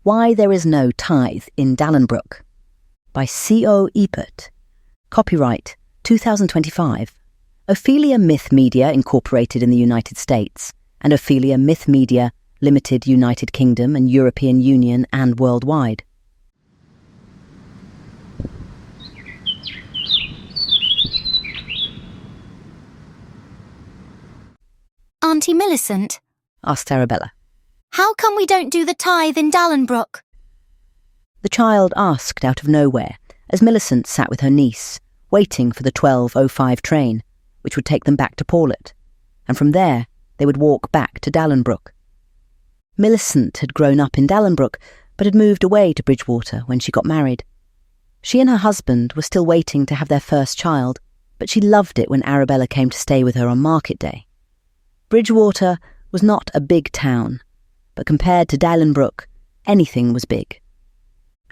Why There Is No Tithe in Dalenbrook by C.O. Ebert. Copyright 2025. Ophelia Myth Media Incorporated in the United States and Ophelia Myth Media Limited, United Kingdom and European Union and worldwide. Auntie Millicent, Asked Arabella. how come we don't do the tithe in Dalenbrook? The child asked out of nowhere as Millicent sat with her niece, waiting for the 12:05 train, which would take them back to Paulet, and from there they would walk back to Dalenbrook. Millicent had grown up in Dalenbrook, but had moved away to Bridgewater when she got married. She and her husband were still waiting to have their first child, but she loved it when Arabella came to stay with her on market day. Bridgewater was not a big town, but compared to Dalenbrook, anything was big.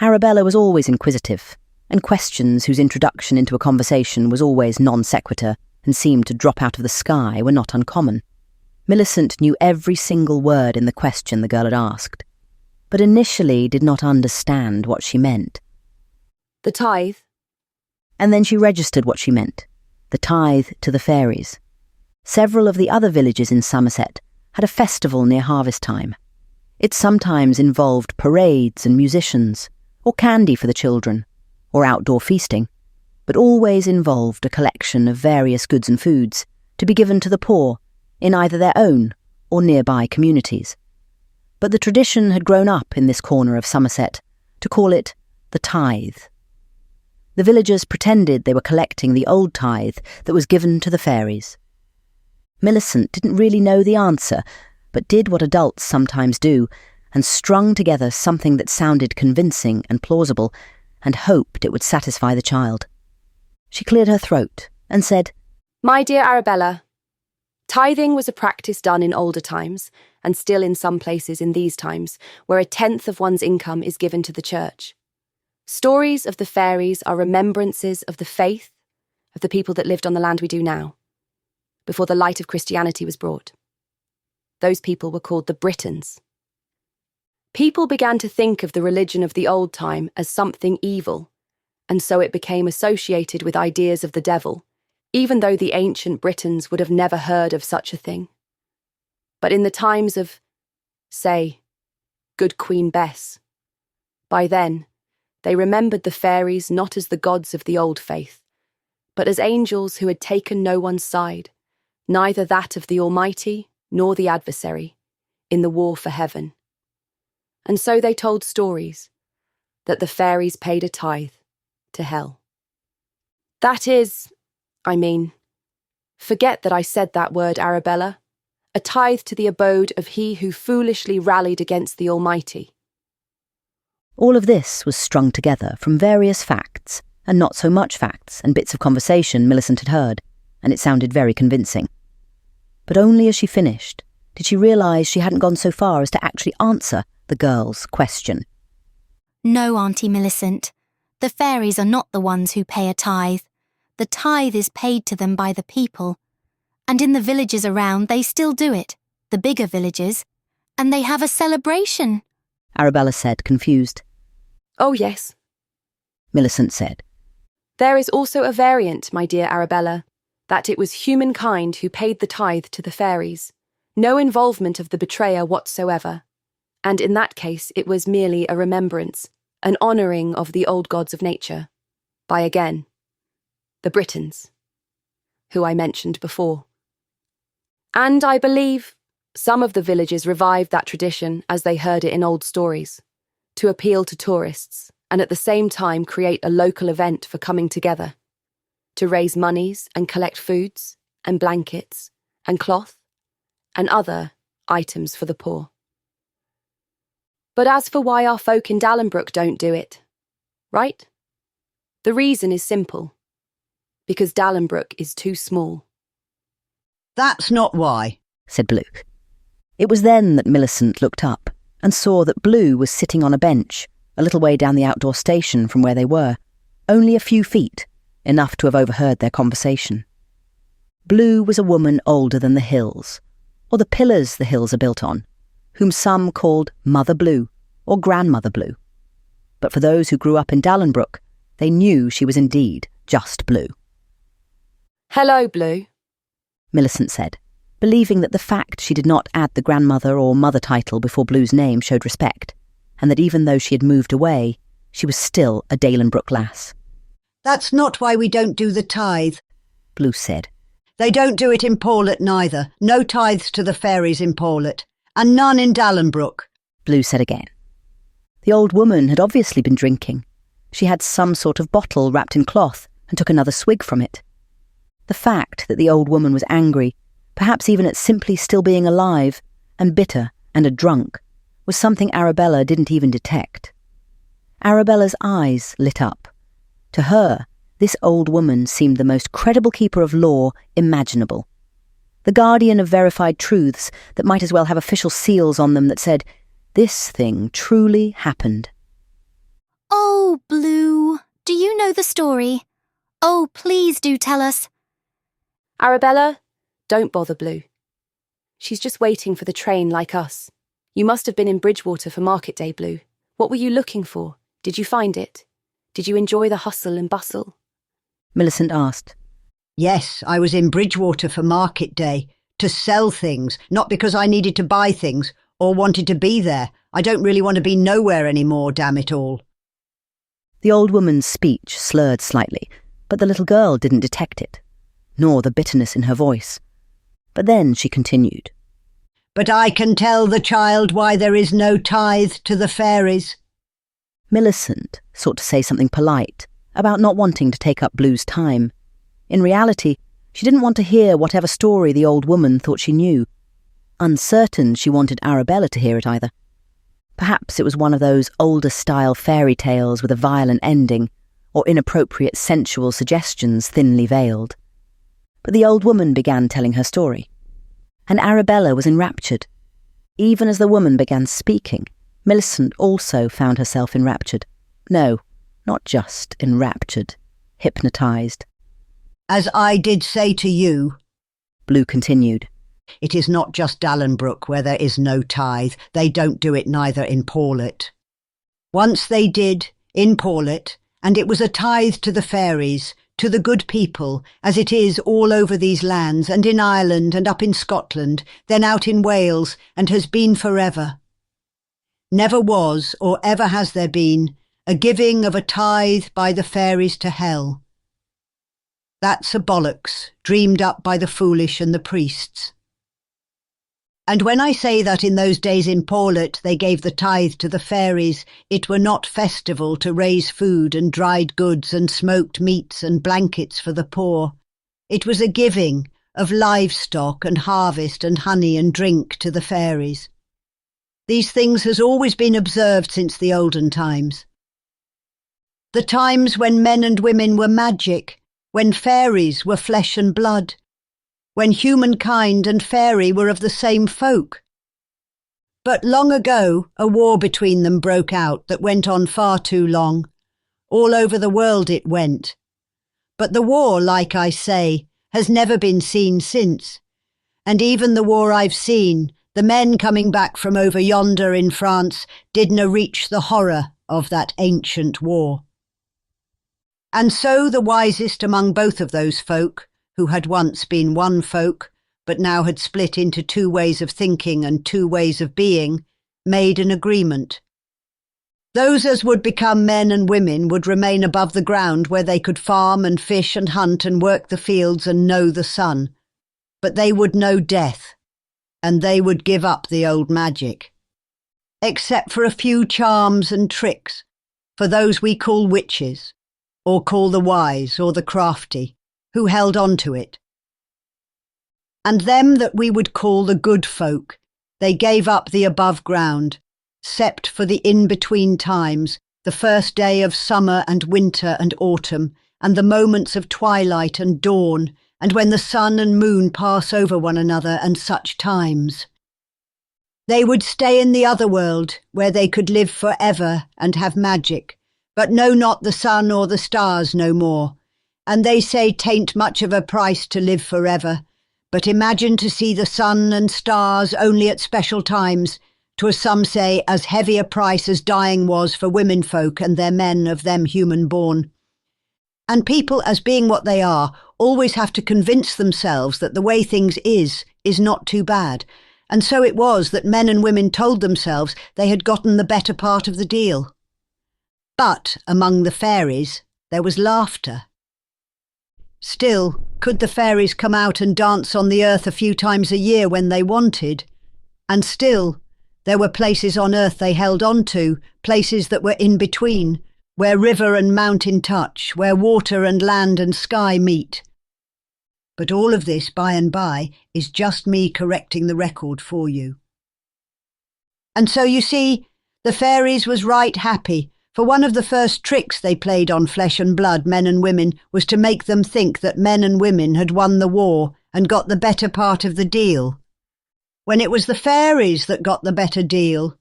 Arabella was always inquisitive, and questions whose introduction into a conversation was always non sequitur and seemed to drop out of the sky were not uncommon. Millicent knew every single word in the question the girl had asked, but initially did not understand what she meant. The tithe. And then she registered what she meant, the tithe to the fairies. Several of the other villages in Somerset had a festival near harvest time. It sometimes involved parades and musicians, or candy for the children, or outdoor feasting, but always involved a collection of various goods and foods to be given to the poor in either their own or nearby communities. But the tradition had grown up in this corner of Somerset to call it the tithe. The villagers pretended they were collecting the old tithe that was given to the fairies. Millicent didn't really know the answer, but did what adults sometimes do, and strung together something that sounded convincing and plausible, and hoped it would satisfy the child. She cleared her throat and said, My dear Arabella, tithing was a practice done in older times, and still in some places in these times, where 1/10 of one's income is given to the church. Stories of the fairies are remembrances of the faith of the people that lived on the land we do now, before the light of Christianity was brought. Those people were called the Britons. People began to think of the religion of the old time as something evil, and so it became associated with ideas of the devil, even though the ancient Britons would have never heard of such a thing. But in the times of, say, Good Queen Bess, by then, they remembered the fairies not as the gods of the old faith, but as angels who had taken no one's side, neither that of the Almighty nor the adversary, in the war for heaven. And so they told stories that the fairies paid a tithe to hell. That is, forget that I said that word, Arabella, a tithe to the abode of he who foolishly rallied against the Almighty. All of this was strung together from various facts, and not so much facts, and bits of conversation Millicent had heard, and it sounded very convincing. But only as she finished did she realise she hadn't gone so far as to actually answer the girl's question. No, Auntie Millicent. The fairies are not the ones who pay a tithe. The tithe is paid to them by the people. And in the villages around, they still do it, the bigger villages, and they have a celebration, Arabella said, confused. Oh, yes, Millicent said. there is also a variant, my dear Arabella, that it was humankind who paid the tithe to the fairies, no involvement of the betrayer whatsoever, and in that case it was merely a remembrance, an honouring of the old gods of nature, by again, the Britons, who I mentioned before. And I believe some of the villages revived that tradition as they heard it in old stories, to appeal to tourists and at the same time create a local event for coming together, to raise monies and collect foods and blankets and cloth and other items for the poor. But as for why our folk in Dalenbrook don't do it, right? The reason is simple. Because Dalenbrook is too small. That's not why, said Blue. It was then that Millicent looked up and saw that Blue was sitting on a bench a little way down the outdoor station from where they were, only a few feet, enough to have overheard their conversation. Blue was a woman older than the hills, or the pillars the hills are built on, whom some called Mother Blue, or Grandmother Blue. But for those who grew up in Dalenbrook, they knew she was indeed just Blue. Hello, Blue, Millicent said, believing that the fact she did not add the grandmother or mother title before Blue's name showed respect, and that even though she had moved away, she was still a Dalenbrook lass. That's not why we don't do the tithe, Blue said. They don't do it in Paulet neither. No tithes to the fairies in Paulet, and none in Dalenbrook, Blue said again. The old woman had obviously been drinking. She had some sort of bottle wrapped in cloth and took another swig from it. The fact that the old woman was angry, perhaps even at simply still being alive, and bitter and a drunk, was something Arabella didn't even detect. Arabella's eyes lit up. To her, this old woman seemed the most credible keeper of law imaginable. The guardian of verified truths that might as well have official seals on them that said, "This thing truly happened." Oh, Blue, do you know the story? Oh, please do tell us. Arabella, don't bother Blue. She's just waiting for the train like us. You must have been in Bridgewater for market day, Blue. What were you looking for? Did you find it? Did you enjoy the hustle and bustle? Millicent asked. Yes, I was in Bridgewater for market day, to sell things, not because I needed to buy things or wanted to be there. I don't really want to be nowhere anymore, damn it all. The old woman's speech slurred slightly, but the little girl didn't detect it, nor the bitterness in her voice. But then she continued. But I can tell the child why there is no tithe to the fairies. Millicent sought to say something polite about not wanting to take up Blue's time. In reality, she didn't want to hear whatever story the old woman thought she knew. Uncertain she wanted Arabella to hear it either. Perhaps it was one of those older-style fairy tales with a violent ending, or inappropriate sensual suggestions thinly veiled. But the old woman began telling her story. And Arabella was enraptured. Even as the woman began speaking, Millicent also found herself enraptured. No, not just enraptured, hypnotised. As I did say to you, Blue continued, it is not just Dalenbrook where there is no tithe. They don't do it neither in Paulet. Once they did, in Paulet, and it was a tithe to the fairies, to the good people, as it is all over these lands, and in Ireland, and up in Scotland, then out in Wales, and has been forever. Never was, or ever has there been, a giving of a tithe by the fairies to hell. That's a bollocks, dreamed up by the foolish and the priests. And when I say that in those days in Paulet they gave the tithe to the fairies, it were not festival to raise food and dried goods and smoked meats and blankets for the poor. It was a giving of livestock and harvest and honey and drink to the fairies. These things has always been observed since the olden times. The times when men and women were magic, when fairies were flesh and blood, when humankind and fairy were of the same folk. But long ago a war between them broke out that went on far too long. All over the world it went. But the war, like I say, has never been seen since. And even the war I've seen, the men coming back from over yonder in France didna reach the horror of that ancient war. And so the wisest among both of those folk, who had once been one folk, but now had split into two ways of thinking and two ways of being, made an agreement. Those as would become men and women would remain above the ground where they could farm and fish and hunt and work the fields and know the sun. But they would know death, and they would give up the old magic. Except for a few charms and tricks, for those we call witches, or call the wise or the crafty, who held on to it. And them that we would call the good folk, they gave up the above ground, sept for the in-between times, the first day of summer and winter and autumn, and the moments of twilight and dawn, and when the sun and moon pass over one another, and such times. They would stay in the other world, where they could live for ever and have magic, but know not the sun or the stars no more. And they say 'tain't much of a price to live forever, but imagine to see the sun and stars only at special times, 'Twas some say as heavy a price as dying was for women folk and their men of them human born. And people, as being what they are, always have to convince themselves that the way things is not too bad. And so it was that men and women told themselves they had gotten the better part of the deal. But among the fairies, there was laughter. Still, could the fairies come out and dance on the earth a few times a year when they wanted? And still, there were places on earth they held on to, places that were in between, where river and mountain touch, where water and land and sky meet. But all of this, by and by, is just me correcting the record for you. And so you see, the fairies was right happy, for one of the first tricks they played on flesh and blood, men and women, was to make them think that men and women had won the war and got the better part of the deal, when it was the fairies that got the better deal.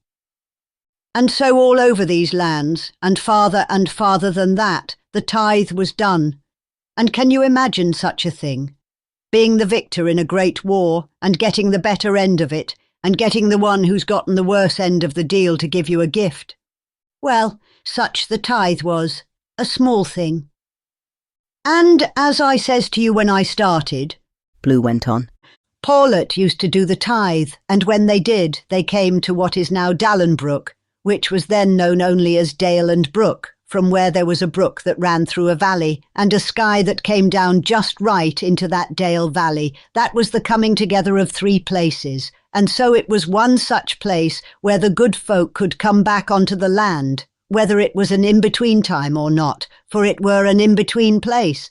And so all over these lands, and farther than that, the tithe was done. And can you imagine such a thing? Being the victor in a great war, and getting the better end of it, and getting the one who's gotten the worse end of the deal to give you a gift. Well, such the tithe was, a small thing. And as I says to you when I started, Blue went on, Paulet used to do the tithe, and when they did, they came to what is now Dalenbrook, which was then known only as Dale and Brook, from where there was a brook that ran through a valley, and a sky that came down just right into that Dale valley. That was the coming together of three places, and so it was one such place where the good folk could come back onto the land, whether it was an in-between time or not, for it were an in-between place.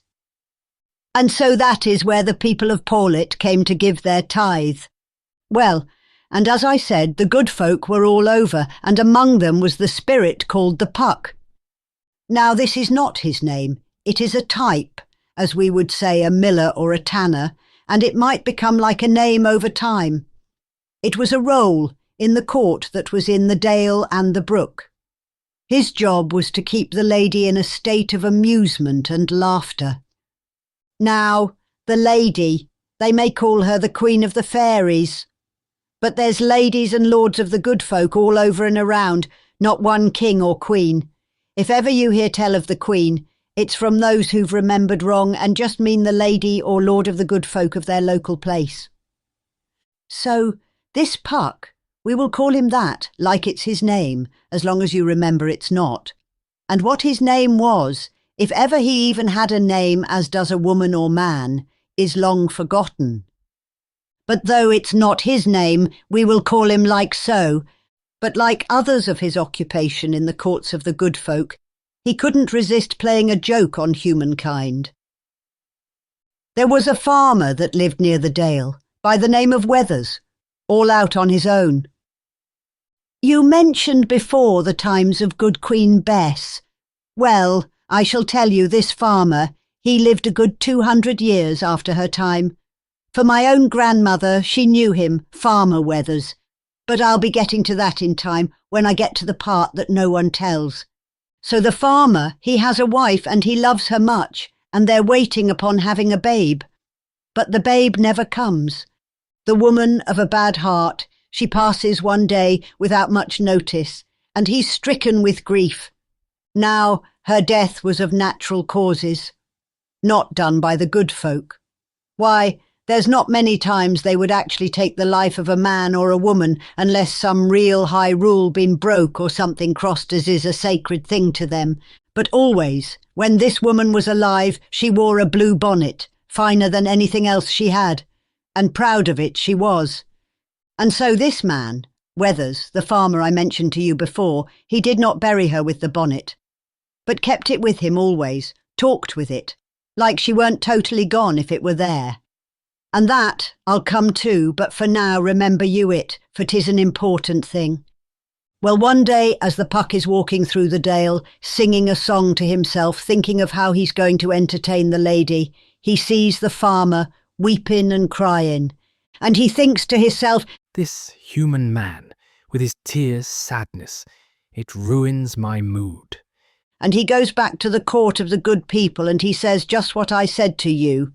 And so that is where the people of Paulet came to give their tithe. Well, and as I said, the good folk were all over, and among them was the spirit called the Puck. Now this is not his name, it is a type, as we would say a miller or a tanner, and it might become like a name over time. It was a role in the court that was in the Dale and the Brook. His job was to keep the lady in a state of amusement and laughter. Now, the lady, they may call her the Queen of the Fairies. But there's ladies and lords of the good folk all over and around, not one king or queen. If ever you hear tell of the Queen, it's from those who've remembered wrong and just mean the lady or lord of the good folk of their local place. So, this Puck, we will call him that, like it's his name, as long as you remember it's not. And what his name was, if ever he even had a name as does a woman or man, is long forgotten. But though it's not his name, we will call him like so. But like others of his occupation in the courts of the good folk, he couldn't resist playing a joke on humankind. There was a farmer that lived near the Dale, by the name of Weathers, all out on his own. You mentioned before the times of good Queen Bess. Well, I shall tell you, this farmer, he lived a good 200 years after her time. For my own grandmother, she knew him, Farmer Weathers. But I'll be getting to that in time, when I get to the part that no one tells. So the farmer, he has a wife and he loves her much, and they're waiting upon having a babe. But the babe never comes. The woman of a bad heart, she passes one day without much notice, and he's stricken with grief. Now, her death was of natural causes, not done by the good folk. Why, there's not many times they would actually take the life of a man or a woman unless some real high rule been broke or something crossed as is a sacred thing to them. But always, when this woman was alive, she wore a blue bonnet, finer than anything else she had, and proud of it she was. And so this man, Weathers, the farmer I mentioned to you before, he did not bury her with the bonnet, but kept it with him always, talked with it, like she weren't totally gone if it were there. And that I'll come to, but for now remember you it, for 'tis an important thing. Well, one day, as the Puck is walking through the Dale, singing a song to himself, thinking of how he's going to entertain the lady, he sees the farmer weeping and crying, and he thinks to himself, "This human man, with his tears' sadness, it ruins my mood." And he goes back to the court of the good people and he says just what I said to you.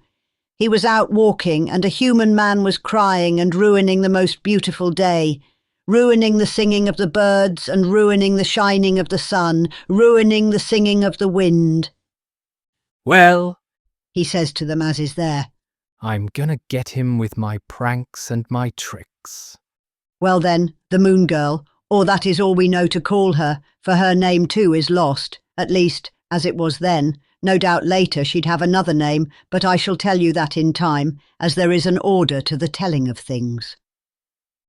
He was out walking and a human man was crying and ruining the most beautiful day, ruining the singing of the birds and ruining the shining of the sun, ruining the singing of the wind. Well, He says to them as is there. I'm gonna get him with my pranks and my tricks. Well then, the Moon Girl, or that is all we know to call her, for her name too is lost, at least, as it was then. No doubt later she'd have another name, but I shall tell you that in time, as there is an order to the telling of things.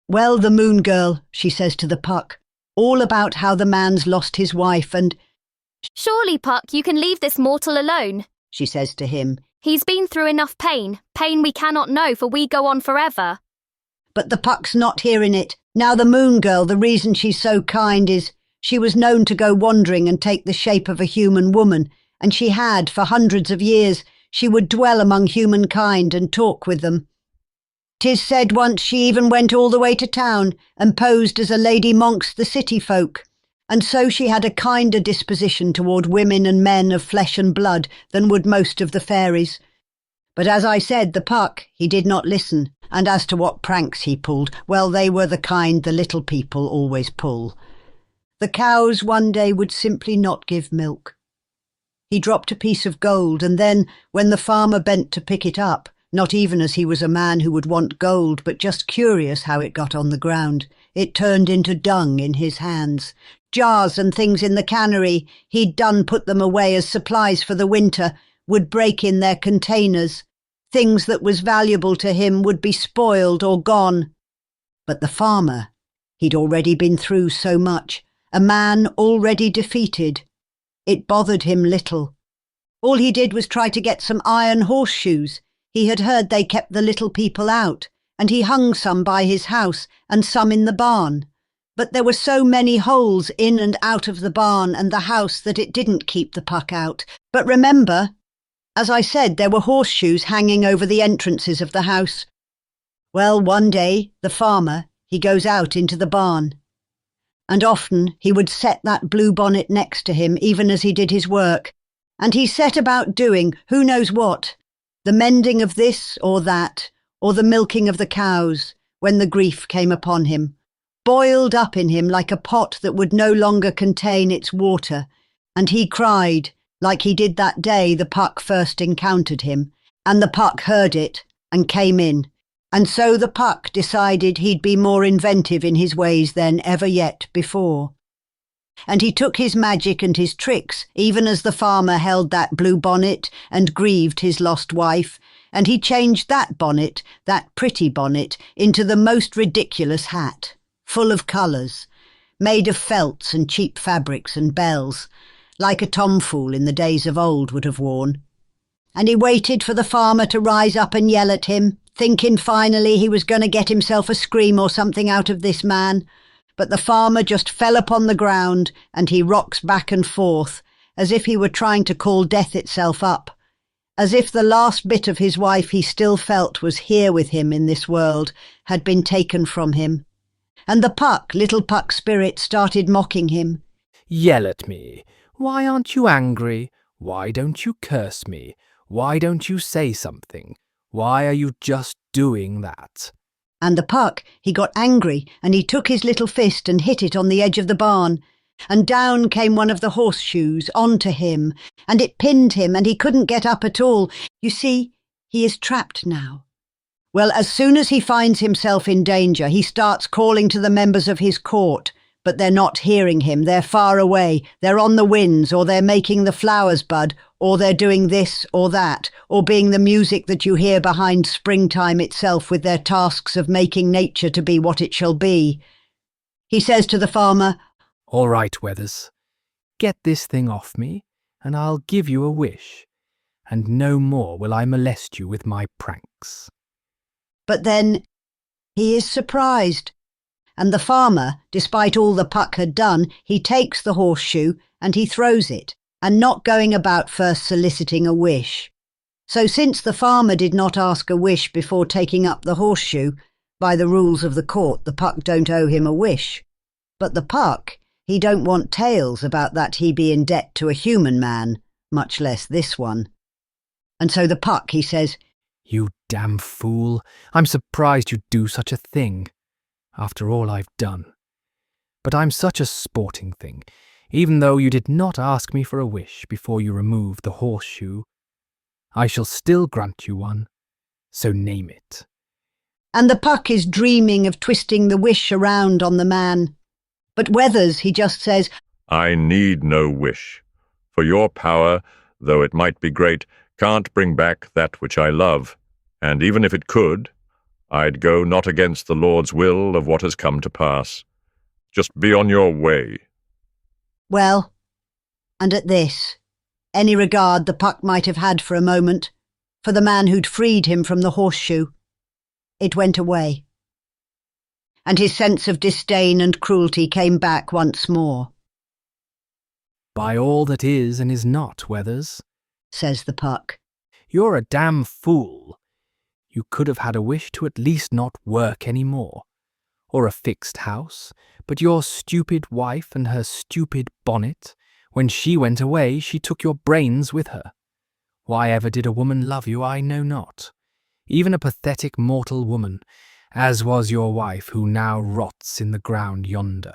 Well, the Moon Girl, she says to the Puck, all about how the man's lost his wife and... Surely, Puck, you can leave this mortal alone, she says to him. He's been through enough pain we cannot know, for we go on forever. But the Puck's not hearing it. Now the Moon Girl, the reason she's so kind is she was known to go wandering and take the shape of a human woman, and she had, for hundreds of years, she would dwell among humankind and talk with them. 'Tis said once she even went all the way to town and posed as a lady amongst the city folk, and so she had a kinder disposition toward women and men of flesh and blood than would most of the fairies. But as I said, the Puck, he did not listen, and as to what pranks he pulled, well, they were the kind the little people always pull. The cows one day would simply not give milk. He dropped a piece of gold, and then, when the farmer bent to pick it up, not even as he was a man who would want gold, but just curious how it got on the ground, it turned into dung in his hands. Jars and things in the cannery, he'd done put them away as supplies for the winter, would break in their containers. Things that was valuable to him would be spoiled or gone. But the farmer, he'd already been through so much, a man already defeated. It bothered him little. All he did was try to get some iron horseshoes. He had heard they kept the little people out, and he hung some by his house and some in the barn. But there were so many holes in and out of the barn and the house that it didn't keep the Puck out. But remember, as I said, there were horseshoes hanging over the entrances of the house. Well, one day, the farmer, he goes out into the barn. And often he would set that blue bonnet next to him, even as he did his work. And he set about doing who knows what, the mending of this or that, or the milking of the cows, when the grief came upon him, boiled up in him like a pot that would no longer contain its water, and he cried, like he did that day the Puck first encountered him, and the Puck heard it and came in, and so the Puck decided he'd be more inventive in his ways than ever yet before. And he took his magic and his tricks, even as the farmer held that blue bonnet and grieved his lost wife, and he changed that bonnet, that pretty bonnet, into the most ridiculous hat, full of colours, made of felts and cheap fabrics and bells, like a tomfool in the days of old would have worn. And he waited for the farmer to rise up and yell at him, thinking finally he was going to get himself a scream or something out of this man. But the farmer just fell upon the ground, and he rocks back and forth, as if he were trying to call death itself up, as if the last bit of his wife he still felt was here with him in this world had been taken from him. And the Puck, little Puck spirit, started mocking him. Yell at me. Why aren't you angry? Why don't you curse me? Why don't you say something? Why are you just doing that? And the Puck, he got angry, and he took his little fist and hit it on the edge of the barn, and down came one of the horseshoes onto him, and it pinned him, and he couldn't get up at all. You see, he is trapped now. Well, as soon as he finds himself in danger, he starts calling to the members of his court, but they're not hearing him. They're far away. They're on the winds, or they're making the flowers bud, or they're doing this or that, or being the music that you hear behind springtime itself with their tasks of making nature to be what it shall be. He says to the farmer, All right, Weathers. Get this thing off me, and I'll give you a wish, and no more will I molest you with my pranks. But then he is surprised. And the farmer, despite all the Puck had done, he takes the horseshoe and he throws it, and not going about first soliciting a wish. So since the farmer did not ask a wish before taking up the horseshoe, by the rules of the court the Puck don't owe him a wish. But the Puck, he don't want tales about that he be in debt to a human man, much less this one. And so the Puck, he says, You damn fool. I'm surprised you'd do such a thing. after all I've done. But I'm such a sporting thing, even though you did not ask me for a wish before you removed the horseshoe. I shall still grant you one, so name it. And the Puck is dreaming of twisting the wish around on the man. But Weathers, he just says, I need no wish, for your power, though it might be great, can't bring back that which I love, and even if it could, I'd go not against the Lord's will of what has come to pass. Just be on your way. well, and at this, any regard the Puck might have had for a moment, for the man who'd freed him from the horseshoe, it went away. And his sense of disdain and cruelty came back once more. By all that is and is not, Weathers, Says the Puck. you're a damn fool. You could have had a wish to at least not work any more, or a fixed house, but your stupid wife and her stupid bonnet, when she went away, she took your brains with her. Why ever did a woman love you, I know not, even a pathetic mortal woman, as was your wife who now rots in the ground yonder.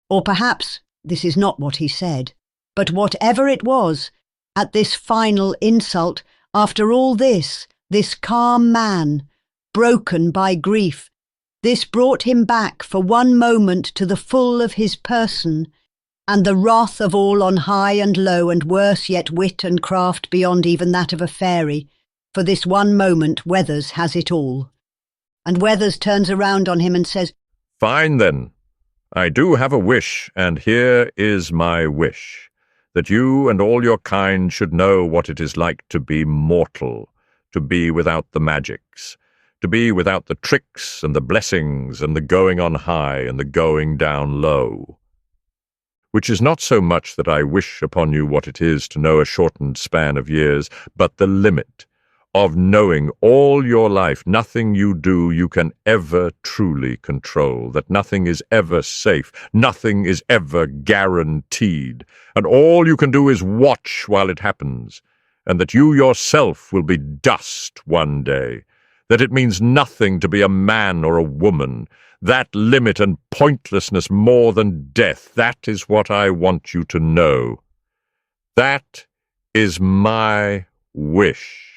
Or perhaps this is not what he said, but whatever it was, at this final insult, after all this calm man, broken by grief, this brought him back for one moment to the full of his person, and the wrath of all on high and low, and worse yet wit and craft beyond even that of a fairy. For this one moment Weathers has it all. And Weathers turns around on him and says, Fine, then. I do have a wish, and here is my wish, that you and all your kind should know what it is like to be mortal, to be without the magics, to be without the tricks and the blessings and the going on high and the going down low. Which is not so much that I wish upon you what it is to know a shortened span of years, but the limit of knowing all your life nothing you do you can ever truly control, that nothing is ever safe, nothing is ever guaranteed, and all you can do is watch while it happens, and that you yourself will be dust one day, that it means nothing to be a man or a woman, that limit and pointlessness more than death, that is what I want you to know. That is my wish.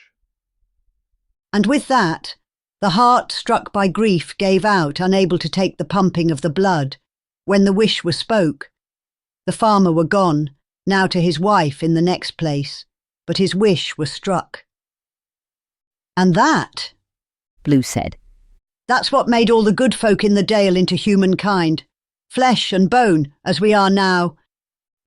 and with that, the heart struck by grief gave out, unable to take the pumping of the blood, when the wish was spoke. The farmer were gone, now to his wife in the next place, but his wish was struck. And that, Blue said. that's what made all the good folk in the dale into humankind, flesh and bone, as we are now.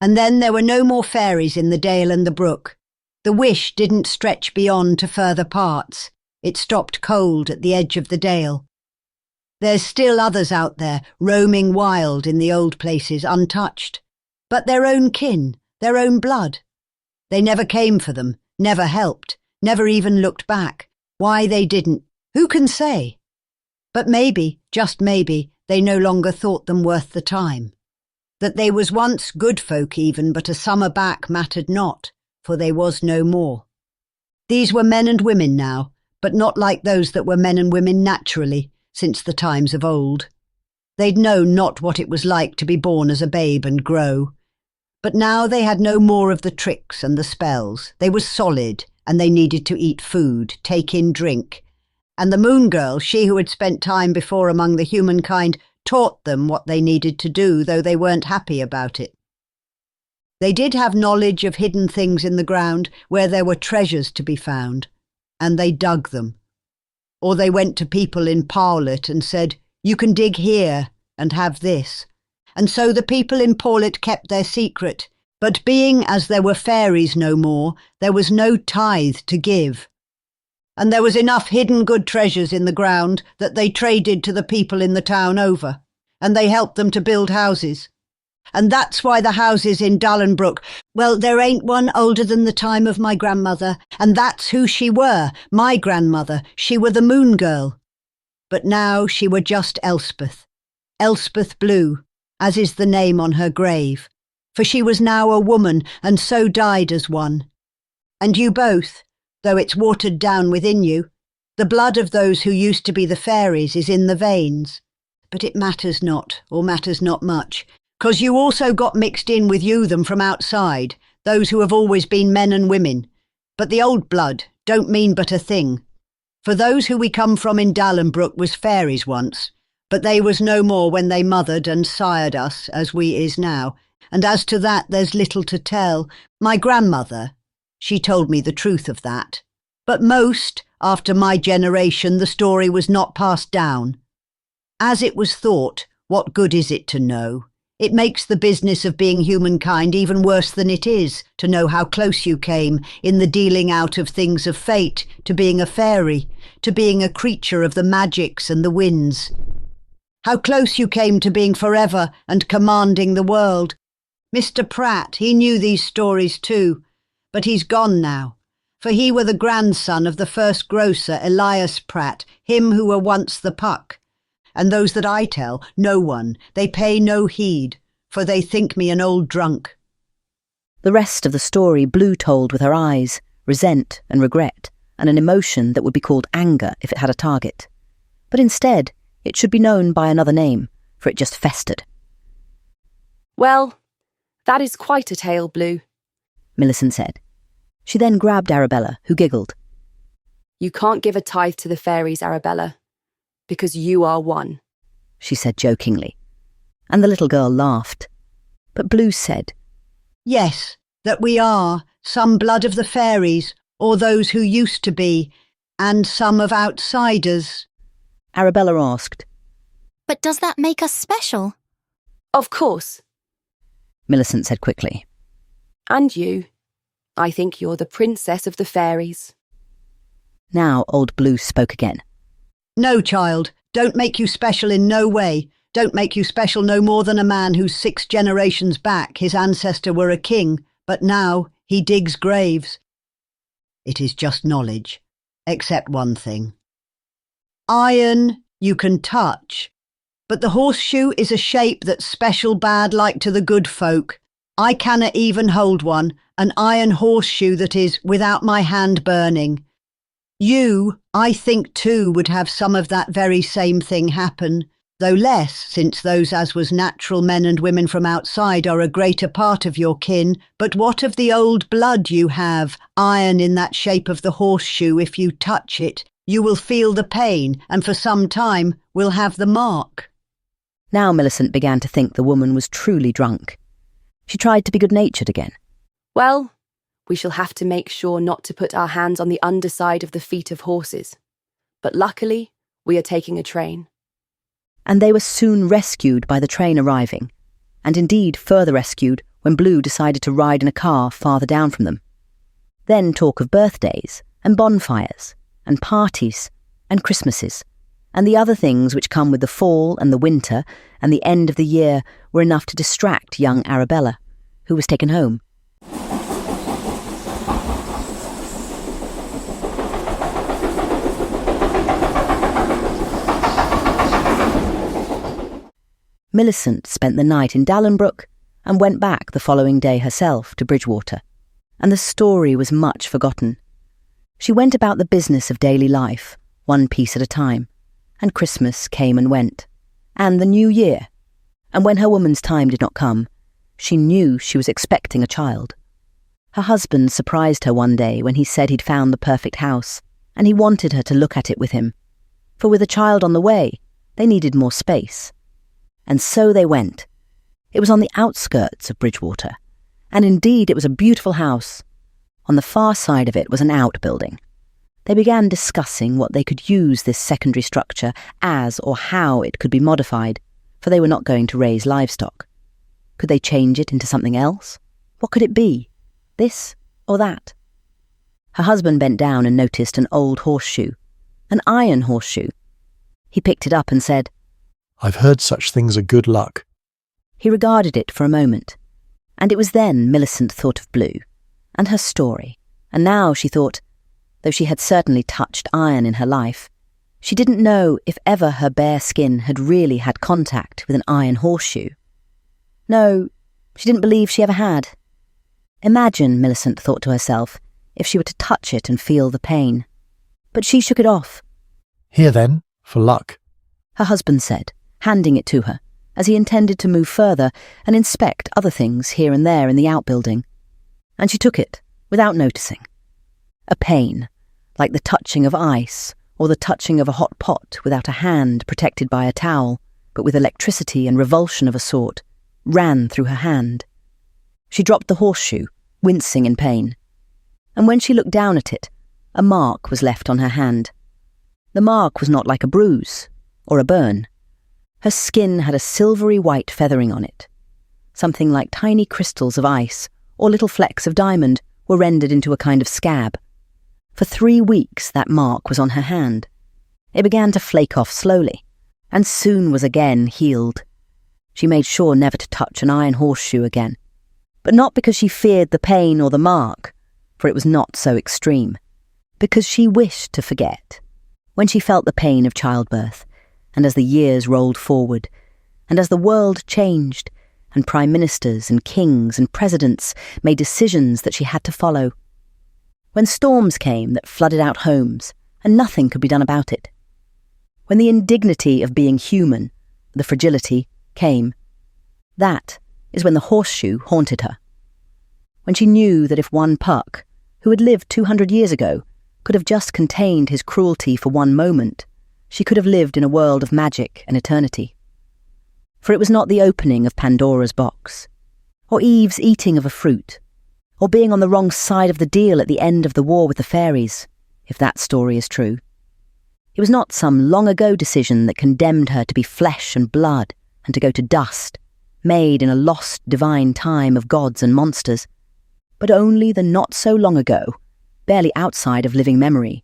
And then there were no more fairies in the dale and the brook. The wish didn't stretch beyond to further parts. It stopped cold at the edge of the dale. There's still others out there, roaming wild in the old places, untouched. But their own kin, their own blood. They never came for them, never helped, never even looked back. Why they didn't, who can say? But maybe, just maybe, they no longer thought them worth the time. That they was once good folk even, but a summer back mattered not, for they was no more. These were men and women now, but not like those that were men and women naturally, since the times of old. They'd known not what it was like to be born as a babe and grow. But now they had no more of the tricks and the spells. They was solid, and they needed to eat food, take in drink. And the moon girl, she who had spent time before among the humankind, taught them what they needed to do, though they weren't happy about it. They did have knowledge of hidden things in the ground, where there were treasures to be found, and they dug them. Or they went to people in Powlett and said, "You can dig here and have this." And so the people in Powlett kept their secret, but being as there were fairies no more, there was no tithe to give. And there was enough hidden good treasures in the ground that they traded to the people in the town over, and they helped them to build houses. And that's why the houses in Dalenbrook, well, there ain't one older than the time of my grandmother, and that's who she were, my grandmother, she were the moon girl. But now she were just Elspeth Blue, as is the name on her grave, for she was now a woman, and so died as one. And you both, though it's watered down within you, the blood of those who used to be the fairies is in the veins. But it matters not, or matters not much, 'cause you also got mixed in with you them from outside, those who have always been men and women. But the old blood don't mean but a thing. For those who we come from in Dalenbrook was fairies once, but they was no more when they mothered and sired us as we is now, and as to that there's little to tell. My grandmother, she told me the truth of that. But most, after my generation, the story was not passed down. As it was thought, what good is it to know? It makes the business of being humankind even worse than it is, to know how close you came, in the dealing out of things of fate, to being a fairy, to being a creature of the magics and the winds. How close you came to being forever and commanding the world. Mr. Pratt, he knew these stories too, but he's gone now, for he were the grandson of the first grocer, Elias Pratt, him who were once the Puck. And those that I tell, no one, they pay no heed, for they think me an old drunk. The rest of the story Blue told with her eyes, resent and regret, and an emotion that would be called anger if it had a target. But instead, it should be known by another name, for it just festered. Well, that is quite a tale, Blue, Millicent said. She then grabbed Arabella, who giggled. You can't give a tithe to the fairies, Arabella, because you are one, she said jokingly, and the little girl laughed. But Blue said, Yes, that we are, some blood of the fairies, or those who used to be, and some of outsiders. Arabella asked, But does that make us special? Of course. Millicent said quickly. And you. I think you're the princess of the fairies. Now old Blue spoke again. No, child, don't make you special in no way. Don't make you special no more than a man whose 6 generations back his ancestor were a king, but now he digs graves. It is just knowledge, except one thing. Iron you can touch, but the horseshoe is a shape that's special bad like to the good folk. I cannot even hold one, an iron horseshoe that is without my hand burning. You, I think too, would have some of that very same thing happen, though less, since those as was natural men and women from outside are a greater part of your kin. But what of the old blood you have, iron in that shape of the horseshoe? If you touch it, you will feel the pain, and for some time will have the mark. Now Millicent began to think the woman was truly drunk. She tried to be good-natured again. Well, we shall have to make sure not to put our hands on the underside of the feet of horses. But luckily, we are taking a train. And they were soon rescued by the train arriving, and indeed further rescued when Blue decided to ride in a car farther down from them. Then talk of birthdays, and bonfires, and parties, and Christmases, and the other things which come with the fall and the winter and the end of the year were enough to distract young Arabella, who was taken home. Millicent spent the night in Dalenbrook and went back the following day herself to Bridgewater, and the story was much forgotten. She went about the business of daily life, one piece at a time, and Christmas came and went, and the New Year, and when her woman's time did not come, she knew she was expecting a child. Her husband surprised her one day when he said he'd found the perfect house, and he wanted her to look at it with him, for with a child on the way, they needed more space. And so they went. It was on the outskirts of Bridgewater, and indeed it was a beautiful house. On the far side of it was an outbuilding. They began discussing what they could use this secondary structure as or how it could be modified, for they were not going to raise livestock. Could they change it into something else? What could it be? This or that? Her husband bent down and noticed an old horseshoe, an iron horseshoe. He picked it up and said, I've heard such things are good luck. He regarded it for a moment, and it was then Millicent thought of Blue, and her story, and now she thought, though she had certainly touched iron in her life, she didn't know if ever her bare skin had really had contact with an iron horseshoe. No, she didn't believe she ever had. Imagine, Millicent thought to herself, if she were to touch it and feel the pain. But she shook it off. Here then, for luck, Her husband said, handing it to her, as he intended to move further and inspect other things here and there in the outbuilding. And she took it, without noticing. A pain, like the touching of ice or the touching of a hot pot without a hand protected by a towel, but with electricity and revulsion of a sort, ran through her hand. She dropped the horseshoe, wincing in pain. And when she looked down at it, a mark was left on her hand. The mark was not like a bruise or a burn. Her skin had a silvery white feathering on it. Something like tiny crystals of ice or little flecks of diamond were rendered into a kind of scab. For 3 weeks that mark was on her hand. It began to flake off slowly, and soon was again healed. She made sure never to touch an iron horseshoe again, but not because she feared the pain or the mark, for it was not so extreme, because she wished to forget. When she felt the pain of childbirth, and as the years rolled forward, and as the world changed, and prime ministers and kings and presidents made decisions that she had to follow. When storms came that flooded out homes, and nothing could be done about it. When the indignity of being human, the fragility, came. That is when the horseshoe haunted her. When she knew that if one Puck, who had lived 200 years ago, could have just contained his cruelty for one moment, she could have lived in a world of magic and eternity. For it was not the opening of Pandora's box, or Eve's eating of a fruit, or being on the wrong side of the deal at the end of the war with the fairies, if that story is true. It was not some long-ago decision that condemned her to be flesh and blood and to go to dust, made in a lost divine time of gods and monsters, but only the not-so-long-ago, barely outside of living memory,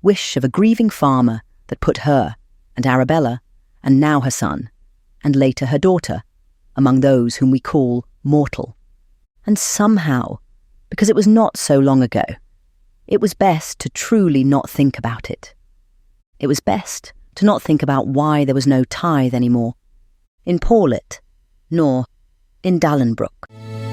wish of a grieving farmer that put her, and Arabella, and now her son, and later her daughter, among those whom we call mortal. And somehow, because it was not so long ago, it was best to truly not think about it. It was best to not think about why there was no tithe anymore, in Paulet, nor in Dalenbrook.